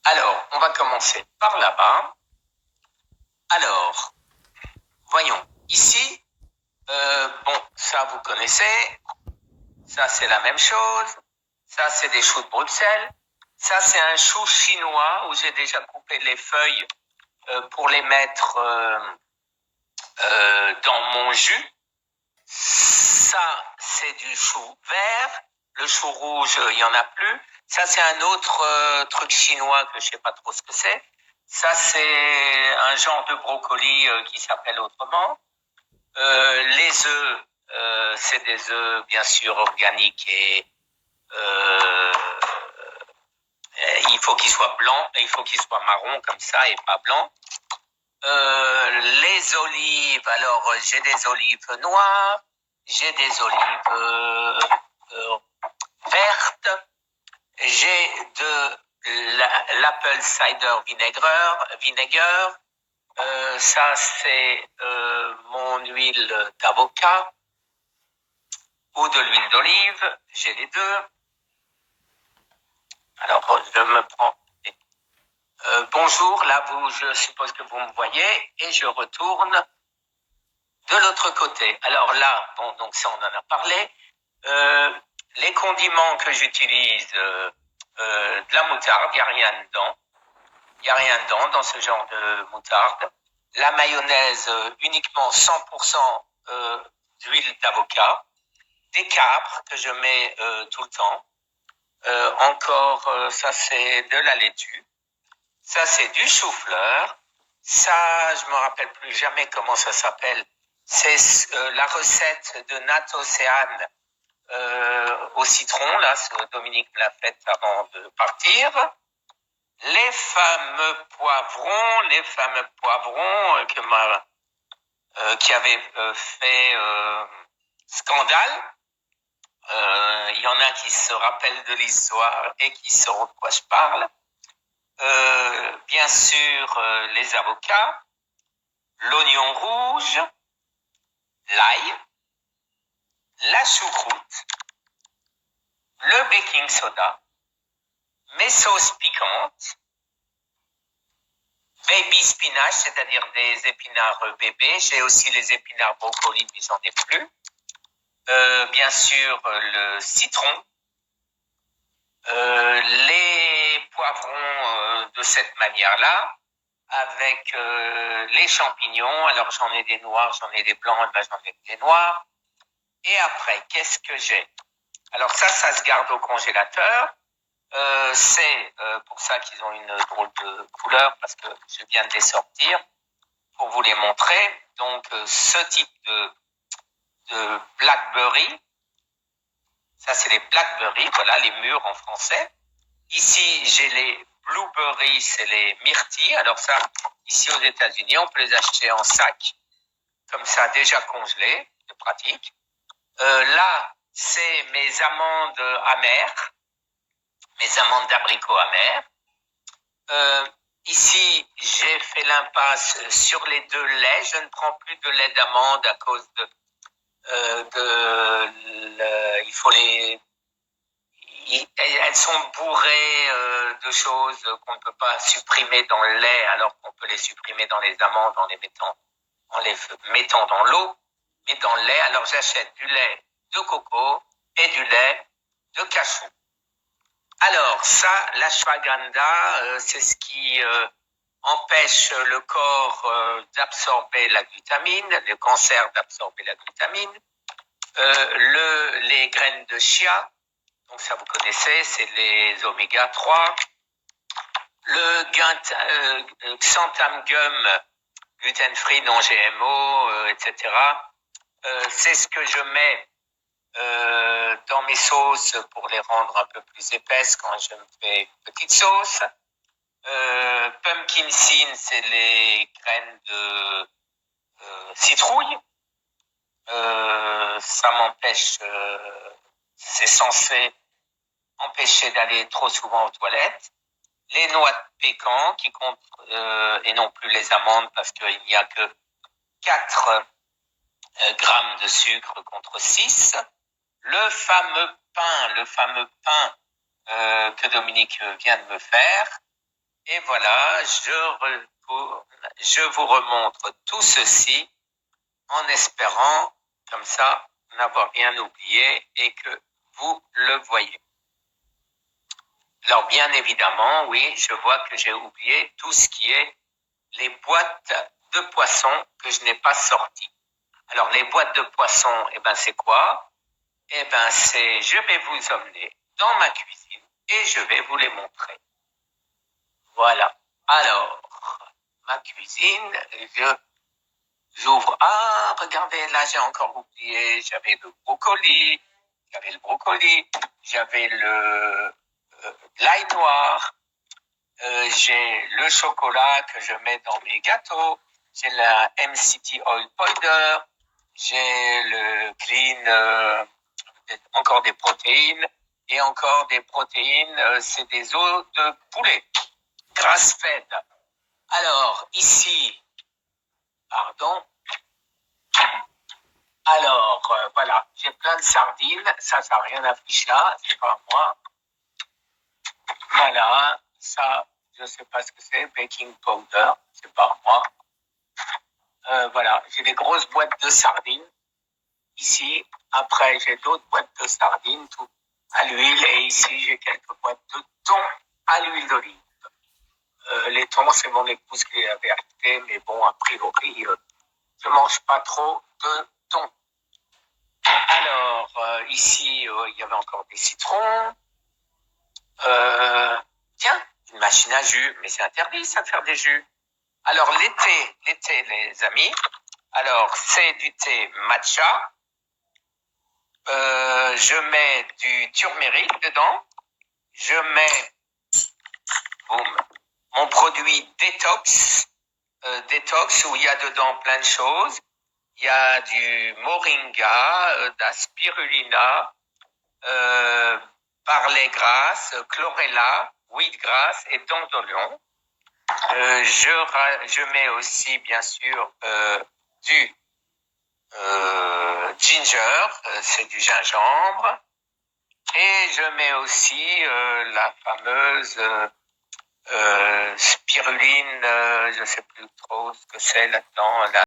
Alors, on va commencer par là-bas. Alors, voyons. Ici, ça vous connaissez. Ça, c'est la même chose. Ça, c'est des choux de Bruxelles. Ça, c'est un chou chinois où j'ai déjà coupé les feuilles pour les mettre dans mon jus. Ça, c'est du chou vert. Le chou rouge, il y en a plus. Ça, c'est un autre truc chinois que je sais pas trop ce que c'est. Ça, c'est un genre de brocoli qui s'appelle autrement. Les œufs, c'est des œufs bien sûr organiques et euh, il faut qu'ils soient blancs et il faut qu'ils soient marrons comme ça et pas blancs. Les olives, alors j'ai des olives noires, j'ai des olives vertes, j'ai de l'apple cider vinegar. Ça c'est mon huile d'avocat ou de l'huile d'olive, j'ai les deux. Alors je me prends. Bonjour, là je suppose que vous me voyez et je retourne de l'autre côté. Alors là, bon, donc ça on en a parlé. Les condiments que j'utilise, de la moutarde, il n'y a rien dedans. Il n'y a rien dedans dans ce genre de moutarde. La mayonnaise, uniquement 100% d'huile d'avocat. Des capres que je mets tout le temps. Encore, ça c'est de la laitue. Ça c'est du chou-fleur. Ça, je me rappelle plus jamais comment ça s'appelle. C'est la recette de Nat Océane au citron. Là, Dominique me l'a faite avant de partir. Les fameux poivrons qui avaient fait scandale. Il y en a qui se rappellent de l'histoire et qui sauront de quoi je parle. Bien sûr, les avocats, l'oignon rouge, l'ail, la choucroute, le baking soda, mes sauces piquantes, baby spinach, c'est-à-dire des épinards bébés. J'ai aussi les épinards brocoli, mais j'en ai plus. Bien sûr, le citron, les poivrons de cette manière-là, avec les champignons. Alors j'en ai des noirs, j'en ai des blancs, ben, j'en ai des noirs. Et après, qu'est-ce que j'ai? Alors ça se garde au congélateur. C'est pour ça qu'ils ont une drôle de couleur, parce que je viens de les sortir pour vous les montrer. Donc ce type de blackberry, ça c'est les blackberries, voilà les mûres en français. Ici j'ai les blueberries, c'est les myrtilles. Alors ça, ici aux États-Unis, on peut les acheter en sac, comme ça déjà congelés, c'est pratique. Là, c'est mes amandes amères, mes amandes d'abricot amères. Ici, j'ai fait l'impasse sur les deux laits. Je ne prends plus de lait d'amande à cause il faut elles sont bourrées de choses qu'on ne peut pas supprimer dans le lait, alors qu'on peut les supprimer dans les amandes en les mettant dans l'eau, mais dans le lait. Alors j'achète du lait de coco et du lait de cachou. Alors ça, l'ashwagandha, c'est ce qui empêche le corps d'absorber la glutamine, le cancer d'absorber la glutamine. Les graines de chia, donc ça vous connaissez, c'est les oméga 3. Le xanthan gum, gluten free, non GMO, etc. C'est ce que je mets dans mes sauces pour les rendre un peu plus épaisses quand je me fais une petite sauce. Pumpkin seed, c'est les graines de citrouille. Ça m'empêche, c'est censé empêcher d'aller trop souvent aux toilettes. Les noix de pécan qui comptent, et non plus les amandes parce qu'il n'y a que 4 grammes de sucre contre 6. Le fameux pain que Dominique vient de me faire. Et voilà, je vous remontre tout ceci en espérant, comme ça, n'avoir rien oublié et que vous le voyez. Alors, bien évidemment, oui, je vois que j'ai oublié tout ce qui est les boîtes de poissons que je n'ai pas sorties. Alors, les boîtes de poissons, c'est quoi? Je vais vous emmener dans ma cuisine et je vais vous les montrer. Voilà. Alors, ma cuisine, j'ouvre. Ah, regardez, là, j'ai encore oublié. J'avais le brocoli, j'avais l'ail noir, j'ai le chocolat que je mets dans mes gâteaux, j'ai la MCT Oil Powder, j'ai le Clean, encore des protéines, et encore des protéines, c'est des os de poulet, grass-fed. Alors, ici, pardon. Alors, voilà, j'ai plein de sardines. Ça n'a rien affiché là, c'est pas moi. Voilà, ça, je sais pas ce que c'est, baking powder, c'est pas moi. Voilà, j'ai des grosses boîtes de sardines ici. Après, j'ai d'autres boîtes de sardines tout à l'huile. Et ici, j'ai quelques boîtes de thon à l'huile d'olive. Les thons, c'est mon épouse qui les avait achetés, mais bon, a priori, je mange pas trop de thon. Alors, ici, il y avait encore des citrons. Tiens, une machine à jus, mais c'est interdit ça de faire des jus. Alors, l'été, les amis, alors c'est du thé matcha. Je mets du turmeric dedans. Je mets, boum, mon produit détox, où il y a dedans plein de choses. Il y a du moringa, de la spirulina, parlez grasse, chlorella, wheatgrass et dandelion. Je mets aussi, bien sûr, du ginger, c'est du gingembre. Et je mets aussi la fameuse spiruline, je ne sais plus trop ce que c'est là-dedans,